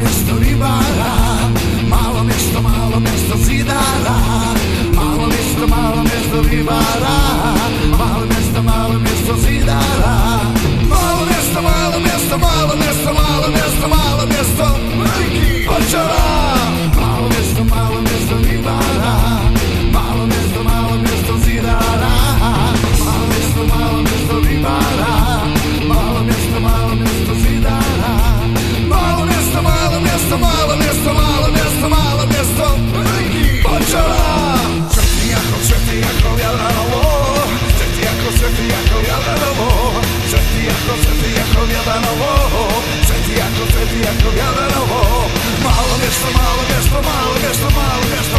mjesto ribara, malo mjesto zidara, malo mjesto ribara, malo mjesto zidara, malo mjesto Ovčara, malo mjesto ribara, malo mjesto zidara, malo mjesto ribara, malo mjesto zidara, malo mjesto Ovčara. Sveti jako Jadranovo, sveti jako Jadranovo, sveti jako Jadranovo, sveti jako Jadranovo, malo mjesto